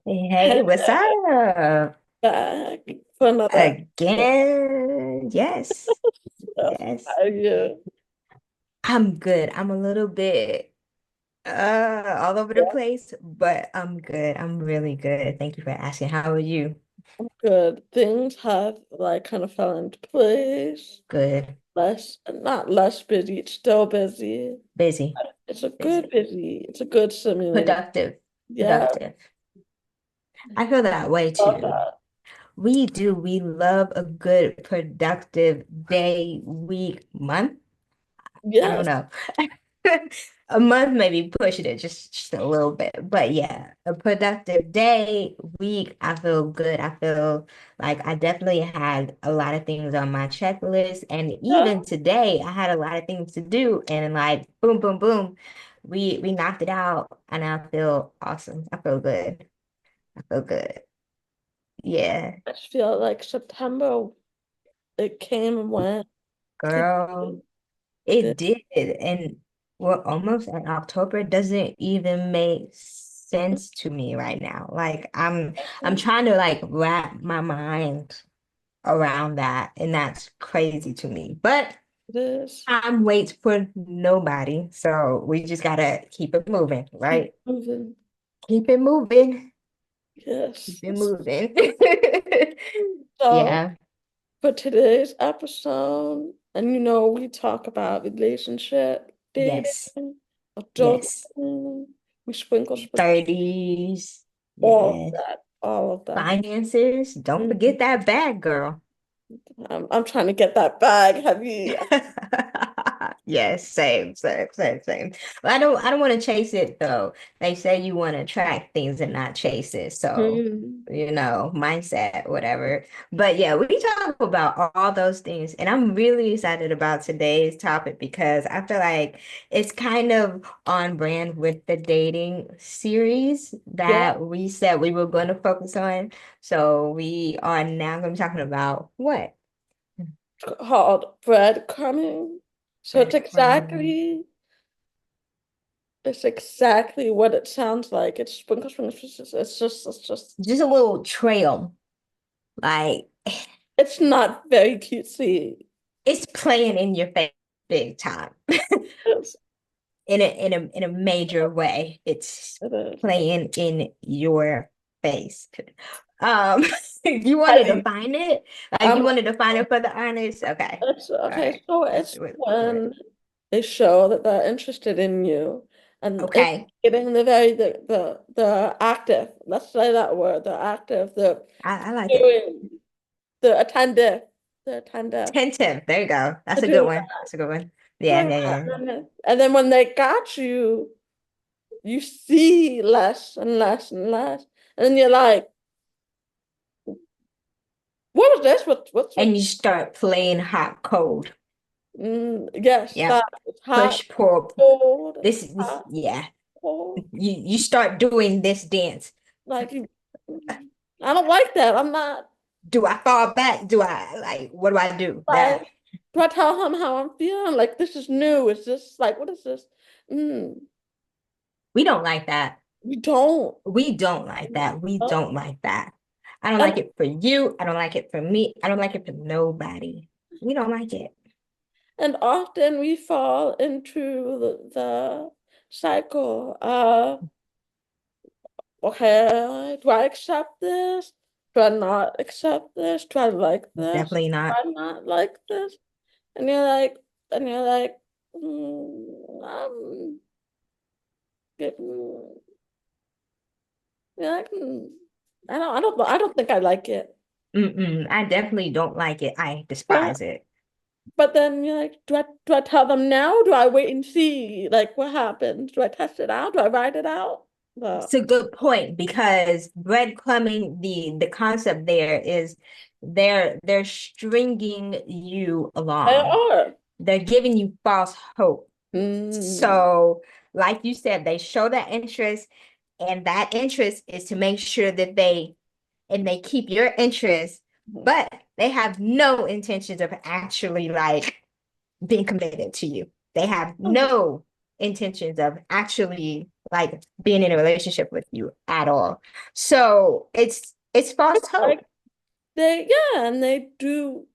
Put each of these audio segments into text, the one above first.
Hey, what's up? Back for another Again? Yes. stuff. Yes. How are you? I'm good. I'm a little bit all over the Yeah, place, but I'm good. I'm really good. Thank you for asking. How are you? I'm good. Things have like kind of fell into place. Good. Not less busy. It's still busy. Busy. It's a Busy. good busy. It's a good stimulating. Productive. Yeah, Productive. I feel that way love too. that. We do. We love a good productive day, week, month. I don't Yes, know. A month maybe pushing it just a little bit. But yeah, a productive day, week, I feel good. I feel like I definitely had a lot of things on my checklist. And yeah. even today, I had a lot of things to do. And like boom, boom, boom, we knocked it out. And I feel awesome. I feel good. I feel good. Yeah, I just feel like September, it came and went. It, girl. it It did. did, and we're almost at October. It doesn't even make sense to me right now. Like I'm trying to like wrap my mind around that, and that's crazy to me. But It is. time waits for nobody, so we just gotta keep it moving, Keep right? moving. Keep it moving. Keep Yes. it moving. So Yeah. for today's episode, and we talk about relationship, dating, Yes. Yes. adulting, we sprinkle 30s. all of Yes. that, all of that. Finances. Don't Mhm. forget that bag, girl. I'm trying to get that bag heavy. Yes, same. But I don't want to chase it though. They say you want to attract things and not chase it. So, Mhm. mindset, whatever. But yeah, we talk about all those things. And I'm really excited about today's topic because I feel like it's kind of on brand with the dating series Yeah, that we said we were going to focus on. So we are now going to be talking about what? called breadcrumbing. So Breadcrumbing. it's exactly what it sounds like. It's sprinkle. It's just, Just a little trail. Like it's not very cutesy. it's playing in your face big time. It's, In a major way. It's it is. playing in your face. Um, you want to Heavy. define it? Like you Um, want to define it for the honest? Okay. it's All okay. right. So Let's it's do it. Let's do it. when they show that they're interested in you, and it's Okay. getting the active. Let's say that word. The active. The I like it. doing. The attentive. The attentive. Attentive. There you go. The That's a good doing one. That's a good one. Yeah, doing yeah, that. yeah. And then when they got you, you see less and less and less, and then you're like, "What is this? What?" And you start playing hot cold. Yes, Yep. that it's hot, Push, pull. cold, This, hot, yeah. cold. You start doing this dance. Like I don't like that. I'm not Do I fall back? Do I like what do I do? like. That Do I tell him how I'm feeling? Like this is new. Is this like what is this? Mm, we don't like that. we don't. We don't like that. We don't like that. I don't And like it for you. I don't like it for me. I don't like it for nobody. We don't like it. and often we fall into the cycle of okay, do I accept this? Do I not accept this? Do I like this? Definitely Do not. I not like this? And you're like, I'm getting, you're like, I don't think I like it. Mm-mm. I definitely don't like it. I But despise it. but then you're like, do I tell them now? Do I wait and see like what happens? Do I test it out? Do I write it out? It's No. a good point because breadcrumbing, the concept there is they're stringing you They along. are. They're giving you false hope. Mm. So, like you said, they show that interest, and that interest is to make sure that they keep your interest, but they have no intentions of actually like being committed to you. They have no intentions of actually like being in a relationship with you at all. So it's false Like hope. yeah, and they do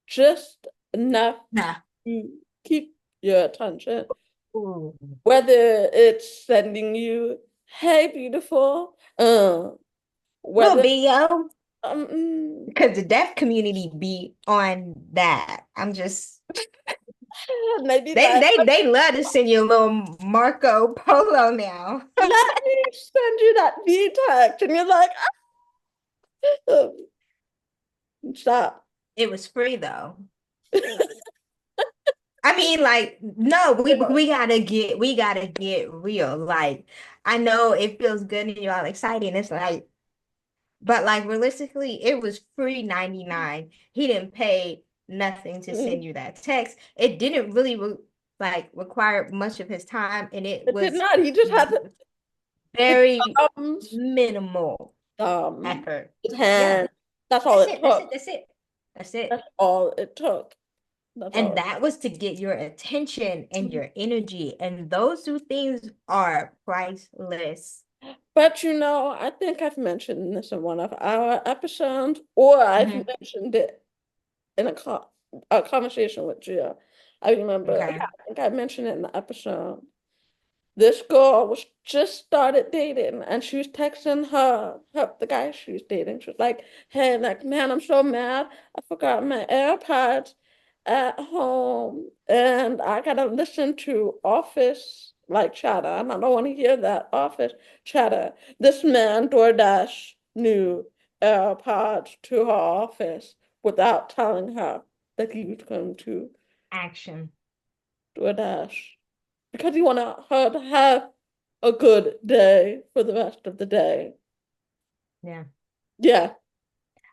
just enough Nah. to keep your attention. Ooh. Whether it's sending you, hey, beautiful, Little whether video, mm, because the deaf community be on that. I'm just maybe they like, they they love to send you a little Marco Polo now. let me send you that V text, and you're like, oh, stop. It was free though. I mean, like, no, we gotta get real. Like, I know it feels good and you're all excited. And it's like, but like realistically, it was free 99. He didn't pay nothing to send Mm. you that text. It didn't really like require much of his time, and it It did was not. He just had his very thumbs, minimal um, effort. his Yeah, hand. That's all that's it it. That's it. took. That's it. That's it. That's all it took. That's And all. that was to get your attention and your energy. And those two things are priceless. But I think I've mentioned this in one of our episodes, or I've Hmm. mentioned it in a conversation with Gia. I remember, yeah, Okay. I think I mentioned it in the episode. This girl was just started dating and she was texting the guy she was dating. She was like, hey, like, man, I'm so mad. I forgot my AirPods at home and I gotta listen to office like chatter and I don't want to hear that office chatter. This man DoorDash new AirPods to her office without telling her that he was going to Action. DoorDash because you want her to have a good day for the rest of the day. Yeah. Yeah.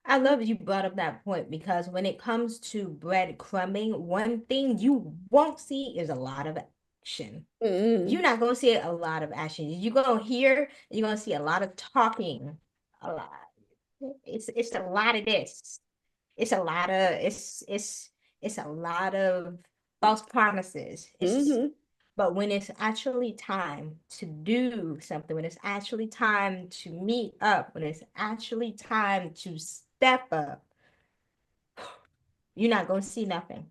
I love you brought up that point because when it comes to breadcrumbing, one thing you won't see is a lot of action. You're Mm-mm. not going to see a lot of action. You're going to see a lot of talking. A lot. It's a lot of this. It's a lot of false promises. Mm-hmm. But when it's actually time to do something, when it's actually time to meet up, when it's actually time to step up, you're not gonna see nothing.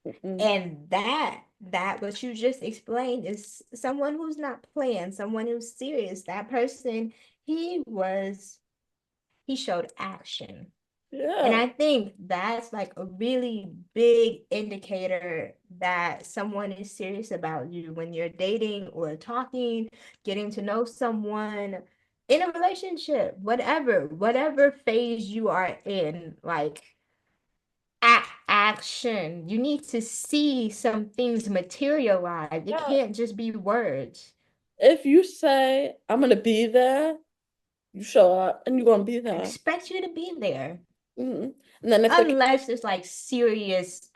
Mm-mm. And that what you just explained is someone who's not playing, someone who's serious. That person, he was he showed action. And Yeah. I think that's like a really big indicator that someone is serious about you when you're dating or talking, getting to know someone in a relationship, whatever phase you are in, like action. You need to see some things materialize. It Yeah. can't just be words. If you say, I'm gonna be there, you show up and you're gonna be I there. expect you to be there. Mm-hmm. And then if the Unless it's like serious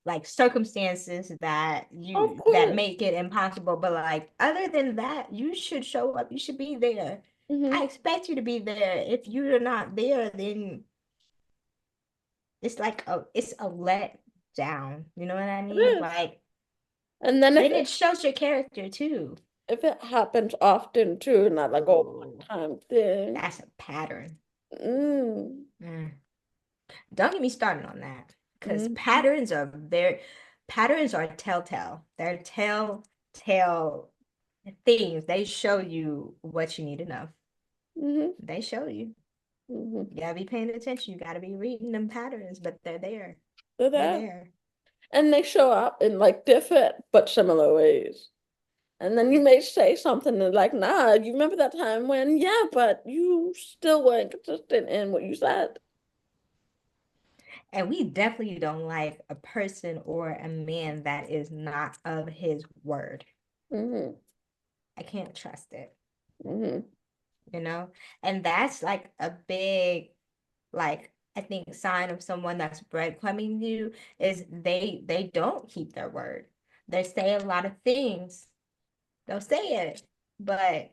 like circumstances of that course. make it impossible, but like other than that you should show up, you should be there. I Mm-hmm. expect you to be there. If you're not there, then it's a let down, you know what I It mean? is. Like And then then it shows your character too. if it happens often too, not like a Oh, one-time thing. that's a pattern. Mm. Mm. Don't get me started on that because Mm-hmm. patterns are telltale. They're telltale things. They show you what you need to know. Mm-hmm. They show you. Mm-hmm. You gotta be paying attention. You gotta be reading them patterns, but they're there. So They're that. there. And they show up in like different but similar ways. And then you may say something and like, nah, you remember that time when, yeah, but you still weren't consistent in what you said. And we definitely don't like a person or a man that is not of his word. Mm-hmm. I can't trust it, Mm-hmm. you know? And that's like a big, like, I think sign of someone that's breadcrumbing you is they don't keep their word. They say a lot of things. They'll say it, but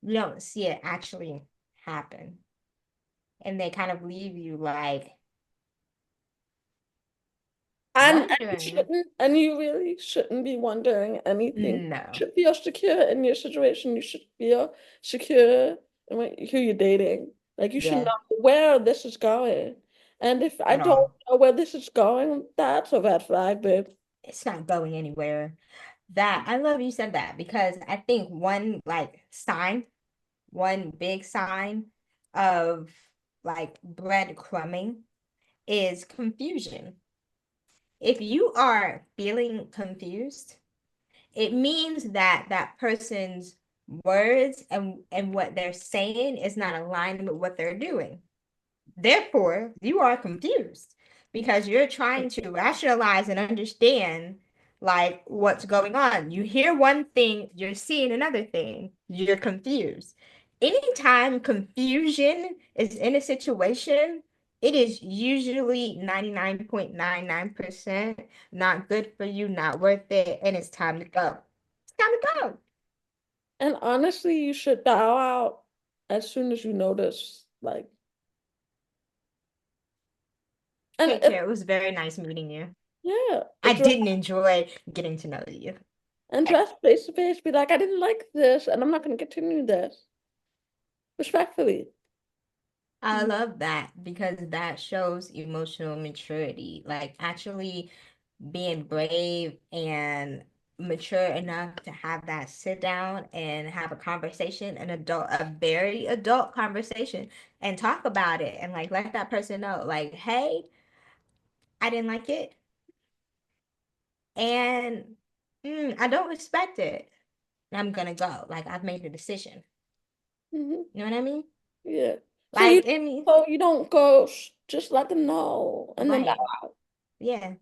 you don't see it actually happen. And they kind of leave you like, And Wondering. you really shouldn't be wondering anything. You No. should feel secure in your situation. You should feel secure in who you're dating. Like you should Yeah, know where this is going. And if I at don't all. know where this is going, that's a red flag, babe. It's not going anywhere. That I love you said that because I think one like sign, one big sign of like breadcrumbing is confusion. If you are feeling confused, it means that that person's words and what they're saying is not aligned with what they're doing. Therefore, you are confused because you're trying to rationalize and understand like what's going on. You hear one thing, you're seeing another thing, you're confused. Anytime confusion is in a situation, it is usually 99.99% not good for you, not worth it, and it's time to go. It's time to go. And honestly, you should bow out as soon as you notice. Like, and Take care. It was very nice meeting you. yeah, I didn't enjoy getting to know you. address face to face. Be like, I didn't like this, and I'm not going to continue this respectfully. I love that because that shows emotional maturity. Like actually being brave and mature enough to have that sit down and have a conversation, a very adult conversation, and talk about it and like let that person know, like, hey, I didn't like it and I don't respect it. I'm gonna go. Like I've made a decision. Hmm. You know what I mean? Yeah. Like, I mean, So you don't go. Just let them know, and then bow right. out. Yeah.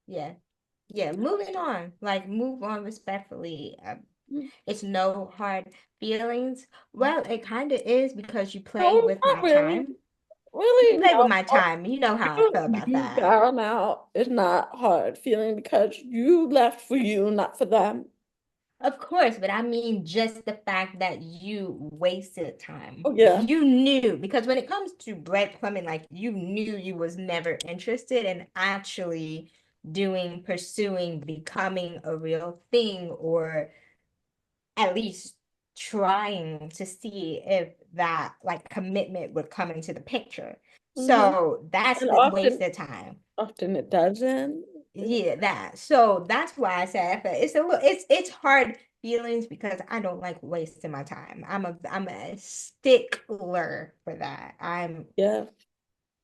Yeah. Yeah, moving on, like move on respectfully. Mm. It's no hard feelings. Well, it kind of is because you played No, with not my really. time. You Really, played with no. my time. You know how I feel about You that. bowing out is not hard feeling because you left for you, not for them. Of course, but I mean just the fact that you wasted time. Oh yeah. You knew because when it comes to breadcrumbing, like you knew you was never interested in actually pursuing, becoming a real thing or at least trying to see if that like commitment would come into the picture. Hmm. So that's And the wasted time. often it doesn't. Yeah, that. So that's why I said it's a little it's hard feelings because I don't like wasting my time. I'm a stickler for that. I'm Yeah.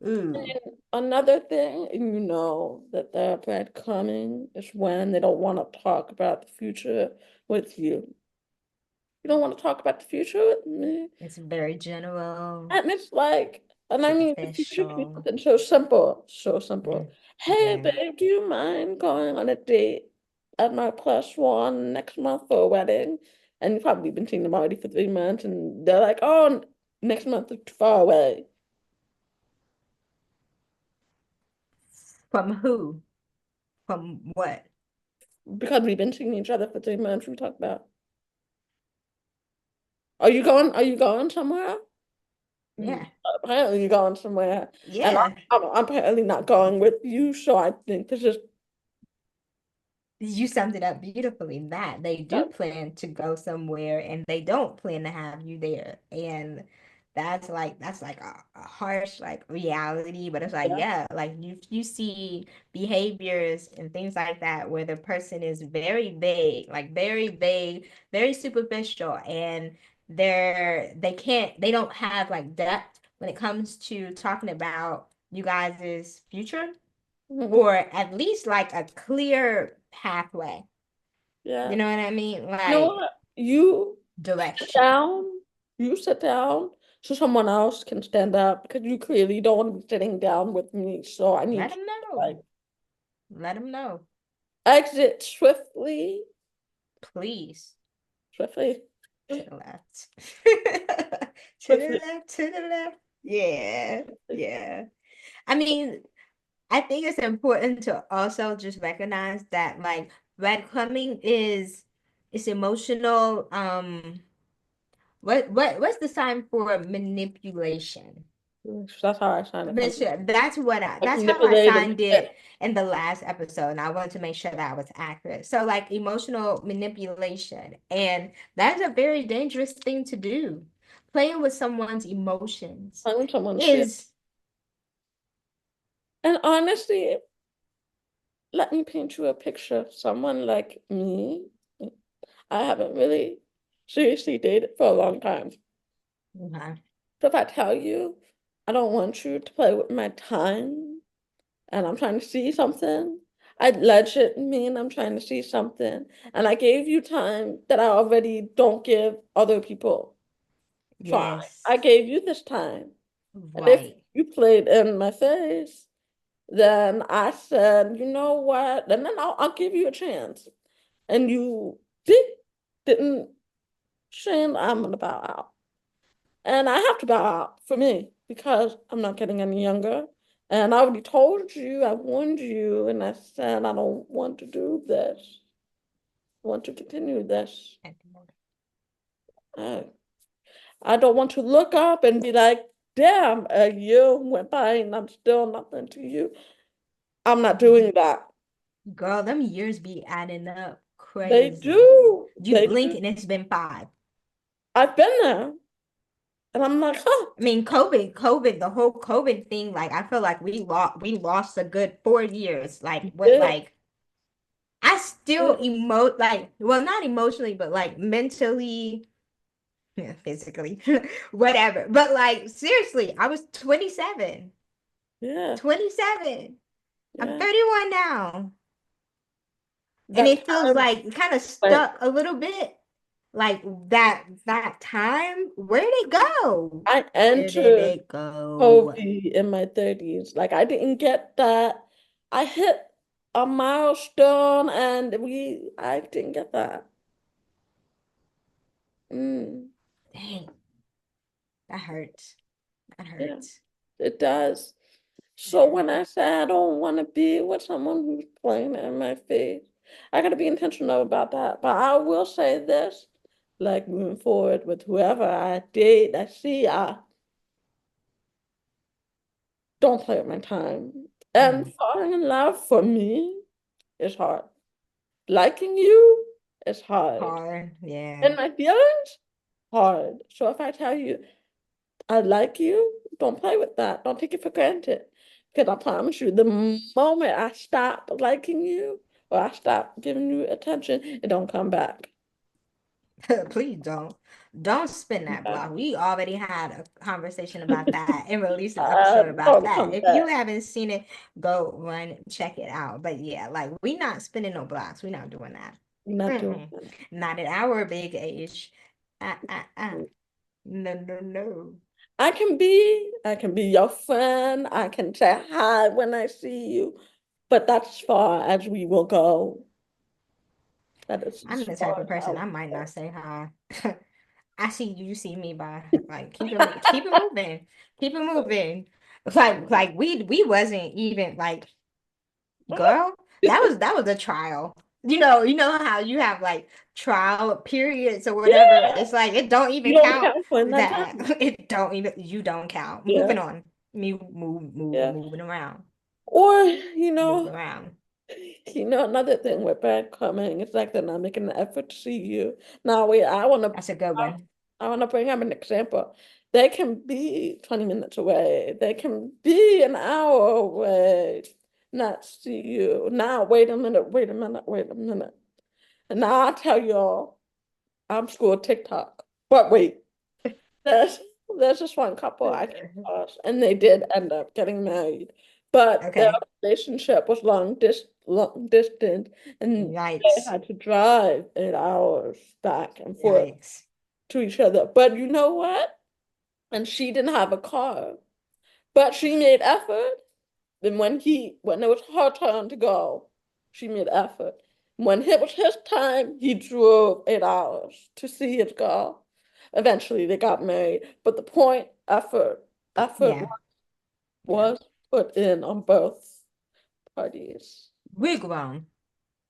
ooh, And another thing, and you know that they're coming is when they don't want to talk about the future with you. You don't want to talk about the future with me. it's very general, And it's like, and I mean, the future can be superficial. something so simple, so Mm, simple. Hey, yeah. babe, do you mind going on a date at my plus one next month for a wedding? And you've probably been seeing them already for 3 months, and they're like, oh, next month is too far away From who? From what? because we've been seeing each other for 3 months. We talk about, are you going? Are you going somewhere? Yeah. Apparently, you're going somewhere, and Yeah. I'm apparently not going with you. So I think this is You summed it up beautifully that they do plan to go somewhere and they don't plan to have you there. And that's like a harsh like reality, but it's like yeah. yeah, like you see behaviors and things like that where the person is very vague, like very vague, very superficial, and they don't have like depth when it comes to talking about you guys' future Mhm. or at least like a clear pathway. You Yeah. know what I mean? You know Like what? You sit direction. down. You sit down so someone else can stand up because you clearly don't want to be sitting down with me. So I Let need you them to know. like Let them know. exit swiftly, Please. swiftly, To the left. To the swiftly. left, to the left. Yeah. Yeah. I mean, I think it's important to also just recognize that like breadcrumbing is it's emotional. What's the sign for manipulation? That's how I signed it from Mister, like that's how I manipulated. signed it in the last episode, and I wanted to make sure that I was accurate. So like emotional manipulation, and that's a very dangerous thing to do. Playing with someone's emotions Telling someone's fear. is And honestly, let me paint you a picture of someone like me. I haven't really seriously dated for a long time. okay. So if I tell you I don't want you to play with my time and I'm trying to see something, I legit mean I'm trying to see something. And I gave you time that I already don't give other people. Fine. Yes, I gave you this time. And if right. you played in my face, then I said, you know what? And then I'll give you a chance. And you didn't saying I'm gonna bow out. And I have to bow out for me because I'm not getting any younger. And I already told you, I warned you, and I said I don't want to do this. I want to continue this. I, I don't want to look up and be like, damn, a year went by and I'm still nothing to you. I'm not doing that. Girl, them years be adding up They crazy. do. You They blink do. and it's been 5. I've been there. And I'm like, huh, I mean, COVID, the whole COVID thing, like I feel like we lost a good 4 years. Like what yeah, like I still yeah, emote like well not emotionally, but like mentally, yeah, physically, whatever. But like seriously, I was 27. yeah, 27. I'm yeah. 31 now. And That it feels time like kind of went. stuck a little bit. Like that time, where did it go? I Where did entered it go? Kobe in my 30s. Like I didn't get that. I hit a milestone and I didn't get that. Mm, Dang, that hurts. That yeah, hurts. it does. So Yeah. when I say I don't want to be with someone who's playing in my face, I gotta be intentional about that. But I will say this, like moving forward with whoever I date, I see, I don't play with my time. And Mm. falling in love for me is hard. Liking you is hard. Hard. And Yeah. my feelings, hard. So if I tell you I like you, don't play with that. Don't take it for granted. Because I promise you, the moment I stop liking you or I stop giving you attention, it don't come back. Please don't. Don't spin that Yeah. block. We already had a conversation about that and released an episode about Don't that. come If you back. haven't seen it, go run check it out. But yeah, like we not spinning no blocks. We not doing that. You're not doing Mm-mm. Not at our big age. it. No, no, no. I can be your friend. I can say hi when I see you, but that's as far as we will go. That is I'm as the far type of as I person I will might not go. say hi. I see you, you see me by like keep it moving. Keep it moving. Like we wasn't even like girl, that was a trial. You know how you have like trial periods or whatever. Yeah, It's like it don't you even don't count count for that that. time. It don't even you don't count. Yeah, Moving on. yeah. Moving around. Or, Moving around. another thing with breadcrumbing, it's like they're not making an effort to see you. Now, wait, That's a good one. I want to bring up an example. They can be 20 minutes away. They can be an hour away, not see you. Now, wait a minute, wait a minute, wait a minute. And now I tell y'all, I'm school TikTok. But wait, there's there's this one couple I came across, and they did end up getting married, but their Okay. relationship was long distance, and they Yikes. had to drive 8 hours back and forth Yikes. to each other. But you know what? And she didn't have a car, but she made effort. Then when it was her turn to go, she made effort. When it was his time, he drove 8 hours to see his girl. Eventually, they got married. But the point, effort Yeah. Yeah. was put in on both parties. We're grown.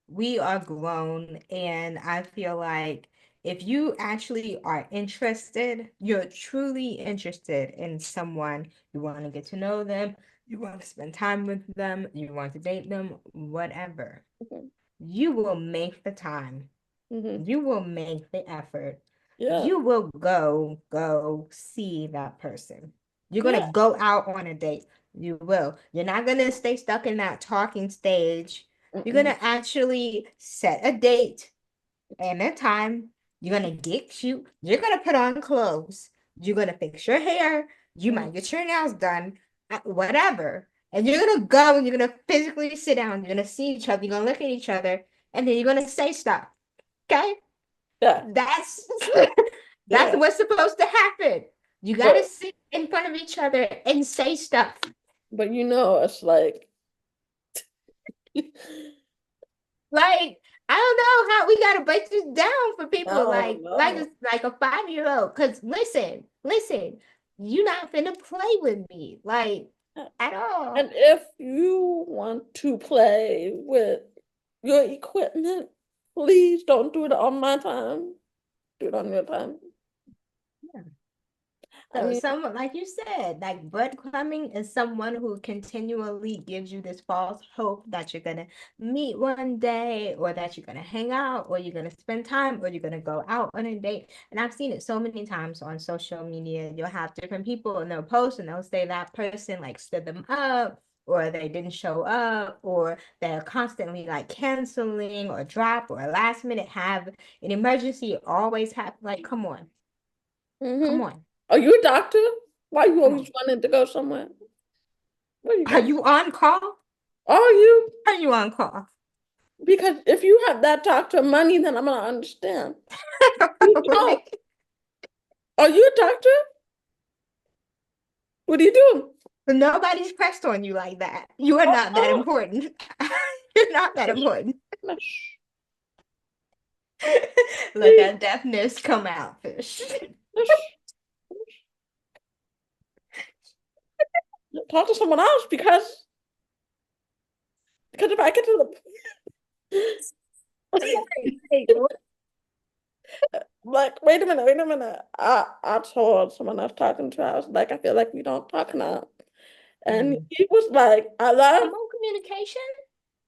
We are grown, and I feel like if you actually are interested, you're truly interested in someone, you want to get to know them, you want to spend time with them, you want to date them, whatever, Mhm. you will make the time. Mhm. You will make the effort. Yeah. You will go see that person. You're gonna Yeah. go out on a date. You will. You're not gonna stay stuck in that talking stage. You're Mm-mm. gonna actually set a date and a time. You're gonna get cute. You're gonna put on clothes. You're gonna fix your hair. You Mm. might get your nails done, whatever. And you're gonna go and you're gonna physically sit down. You're gonna see each other. You're gonna look at each other, and then you're gonna say stuff. Okay? Yeah. That's that's Yeah. what's supposed to happen. You gotta But sit in front of each other and say stuff. but it's like Like, I don't know how we gotta break this down for people no, like no. it's like a 5-year-old. Cause listen, you're not finna play with me, like at all. And if you want to play with your equipment, please don't do it on my time. Do it on your time. I So mean, someone, like you said, like breadcrumbing is someone who continually gives you this false hope that you're gonna meet one day, or that you're gonna hang out, or you're gonna spend time, or you're gonna go out on a date. And I've seen it so many times on social media. You'll have different people and they'll post and they'll say that person like stood them up, or they didn't show up, or they're constantly like canceling or drop, or last minute have an emergency always happen. Like, hmm come on, are you a doctor? Why you come always on. wanting to go somewhere? Where you Are going? you on call? Are you? Are you on call? Because if you have that doctor money, then I'm gonna understand. You don't. Right? Are you a doctor? What do you do? But nobody's pressed on you like that. You are not that Oh, important. You're not that important. Mish, Let that deafness come out, fish. mish. Talk to someone else because if I get to the Hey, like, wait a minute. I told someone I was talking to, I was like, I feel like we don't talk now. And mm. he was like, Promote communication?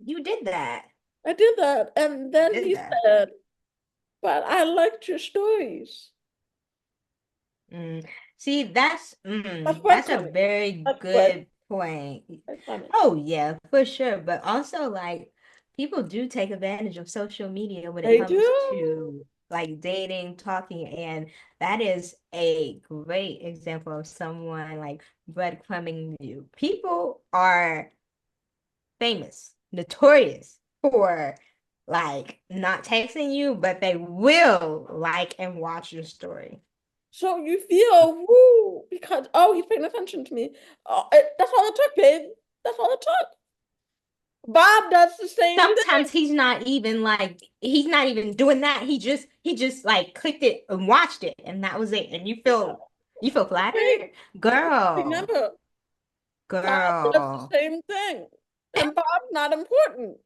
You did that. I did that. And You then did he that. said, but I liked your stories. Mm. See, That's that's a breadcrumbing. very That's good point. breadcrumbing. Oh yeah, for sure. But also like people do take advantage of social media when it They comes do. to like dating, talking, and that is a great example of someone like breadcrumbing you. People are famous, notorious for like not texting you, but they will like and watch your story. So you feel woo because he's paying attention to me. That's all it took, babe. That's all it took. Bob does the same thing. Sometimes he's not even doing that. He just like clicked it and watched it and that was it. And you feel Wait, flattered? Girl, remember, Bob does the girl. same thing. And Bob's not important.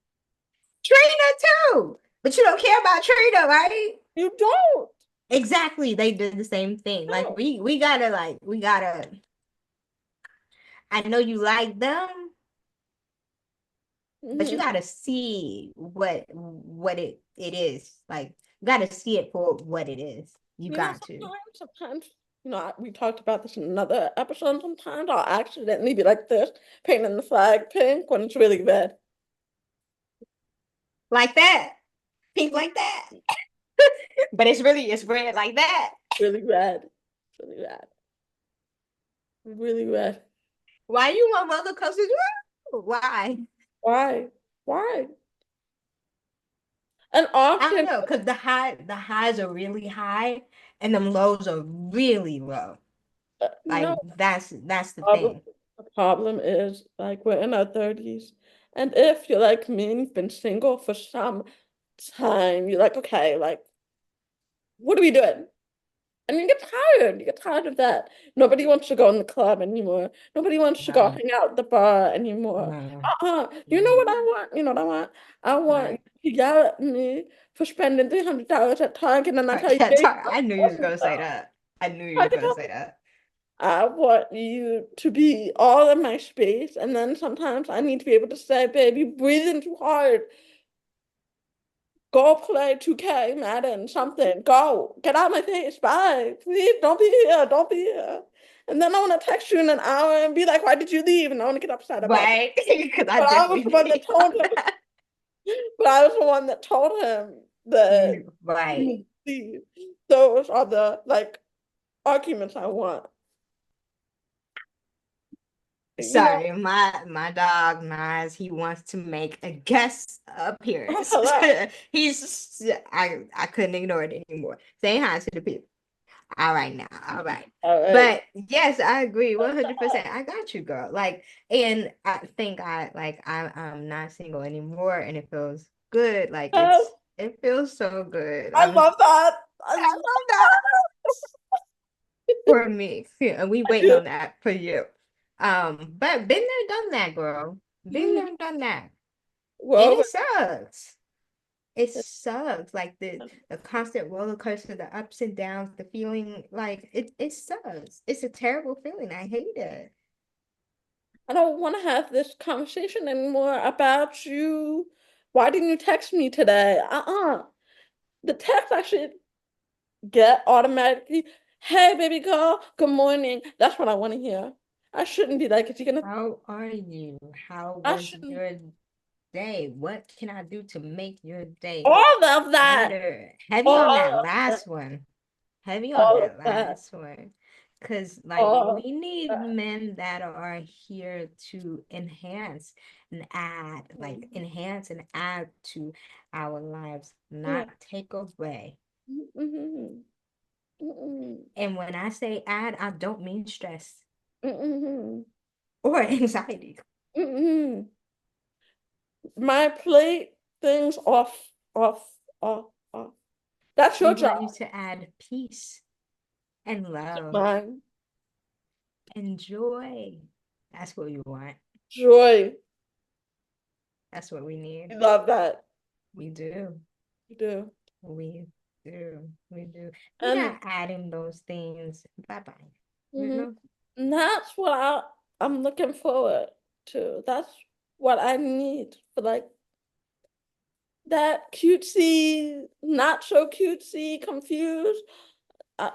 Trina too. But you don't care about Trina, right? You don't. Exactly. They did the same thing. Like No. we gotta I know you like them, but you hmm gotta see what it is. Like you gotta see it for what it is. You got to. sometimes, we talked about this in another episode. Sometimes I'll accidentally be like this, painting the flag pink when it's really red. Like that. Pink like that. But it's red like that. Really red. Really red. Really red. Why you want roller coasters? Why? Why? Why? And I don't often, know, because the highs are really high and them lows are really low. you know, Like that's the problem, thing. the problem is like we're in our 30s. And if you're like me and you've been single for some time, you're like, okay, like, what are we doing? And you get tired. You get tired of that. Nobody wants to go in the club anymore. Nobody wants to go No, hang out at the bar anymore. no, You know no. what I want? You know what I want? I want What? you to yell at me for spending $300 at Target, and I tell you, baby, I knew you was gonna say that. I knew you was Target, gonna say that. I want you to be all in my space, and then sometimes I need to be able to say, baby, breathing too hard. Go play 2K, Madden, something. Go. Get out of my face. Bye. Please don't be here. Don't be here. And then I want to text you in an hour and be like, why did you leave? And I want to get upset about that. Right? Because I But I was definitely the one that think told him, that. but I was the one that told him that he Right. needs to leave. Those are the like arguments I want. You know, Sorry, my dog Nas, he wants to make a guest appearance. hello. I couldn't ignore it anymore. Saying hi to the people. All right now. All right. All right. But yes, I agree 100%. I got you, girl. Like, and I think I'm not single anymore and it feels good. Like Yes, it feels so good. I love that. I I love love that for me. Yeah, and we waiting you. on that for you. But been there, done that, girl. Been Mhm. there, done that. And Well, it sucks. It sucks. Like the constant roller coaster, the ups and downs, the feeling like it sucks. It's a terrible feeling. I hate it. I don't want to have this conversation anymore about you. Why didn't you text me today? The text I should get automatically, hey, baby girl, good morning. That's what I want to hear. I shouldn't be like, is he gonna, How are you? How I was shouldn't, your day? What can I do to make your day all of that, better? Heavy on all that of that, last one. Heavy on all of that that, last one. Because, like, all of we need that. men that are here to enhance and add, like, enhance and add to our lives, Yeah. not take away. Mm-hmm. Mm-mm. And when I say add, I don't mean stress Mm-mm. or anxiety. Mm-mm. My plate things off, off, off, off. That's We your job. want you to add peace and love Mine. and joy. That's what we want. Joy. That's what we need. You love that. We do. You do. We do. We do. We're And not adding those things. Bye bye. You mhm. know? And that's what I'm looking forward to. That's what I need for like that cutesy, not so cutesy, confused uh,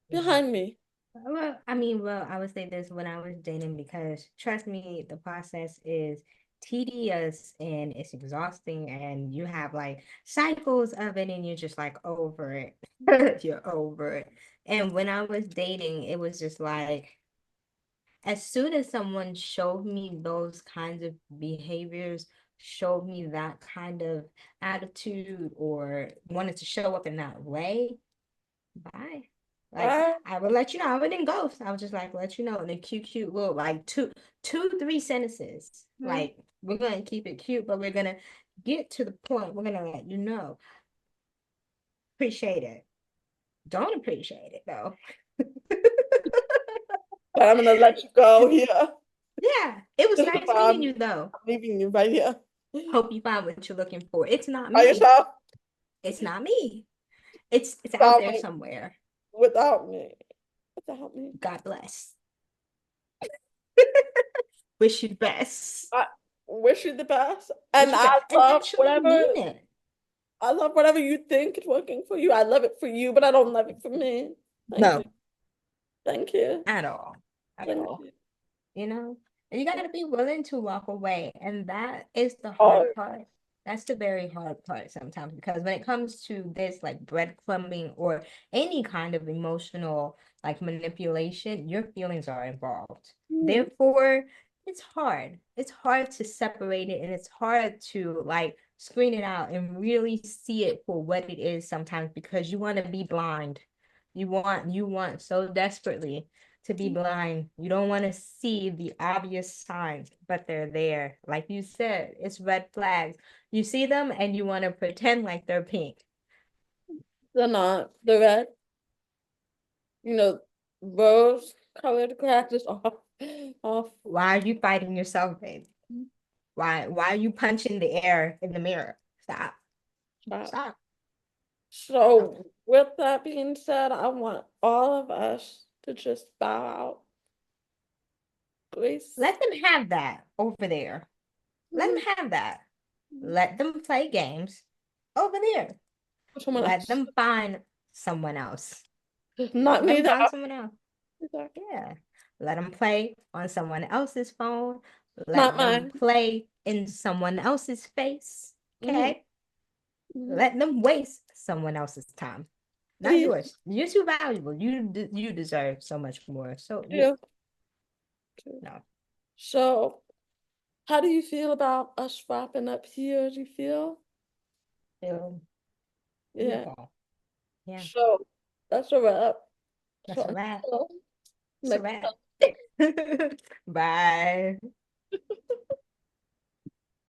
Yeah. behind me. Well, I mean, well, I would say this when I was dating because trust me, the process is tedious and it's exhausting, and you have like cycles of it, and you're just like over it. You're over it. And when I was dating, it was just like as soon as someone showed me those kinds of behaviors, showed me that kind of attitude, or wanted to show up in that way, bye. Like I, I would let you know. I wouldn't ghost. I was just like let you know in a cute little like three sentences. mhm. Like we're gonna keep it cute, but we're gonna get to the point. We're gonna let you know. Appreciate it. Don't appreciate it though. But I'm gonna let you go here. Yeah, it was This is nice why meeting you though. I'm leaving you right here. Hope you find what you're looking for. It's not By me. yourself, It's not me. It's out without there me, somewhere. without me, without me. God bless. Wish you the best. I wish you the best. Wish And you the I best. And love actually whatever mean it. I love whatever you think is working for you. I love it for you, but I don't love it for me. Thank No, you. Thank you. at all. At Thank all. you. You know? And you got to be willing to walk away. And that is the Oh, hard part. That's the very hard part sometimes because when it comes to this, like breadcrumbing or any kind of emotional like manipulation, your feelings are involved. mm, Therefore, it's hard. It's hard to separate it and it's hard to like screen it out and really see it for what it is sometimes because you want to be blind. You want so desperately to be blind. You don't want to see the obvious signs, but they're there. Like you said, it's red flags. You see them and you want to pretend like they're pink. they're not. They're red. you know, rose colored glasses off, off. Why are you fighting yourself, babe? Why are you punching the air in the mirror? Stop. Stop. Stop. Stop. So, with that being said, I want all of us to just bow out, please. Let them have that over there. Let them Mhm. have that. Let them play games over there. For someone Let else. them find someone else. Not Let me, them though. find someone else. Yeah. Let them play on someone else's phone. Not Let them mine. play in someone else's face. Hmm. Okay. Hmm. Let them waste someone else's time. Not Please. yours. You're too valuable. You deserve so much more. So yeah, Yeah. no. So, how do you feel about us wrapping up here? Do you feel? Feel Yeah. beautiful. Yeah. So, that's a wrap. That's a So, wrap. so It's a next wrap. Bye.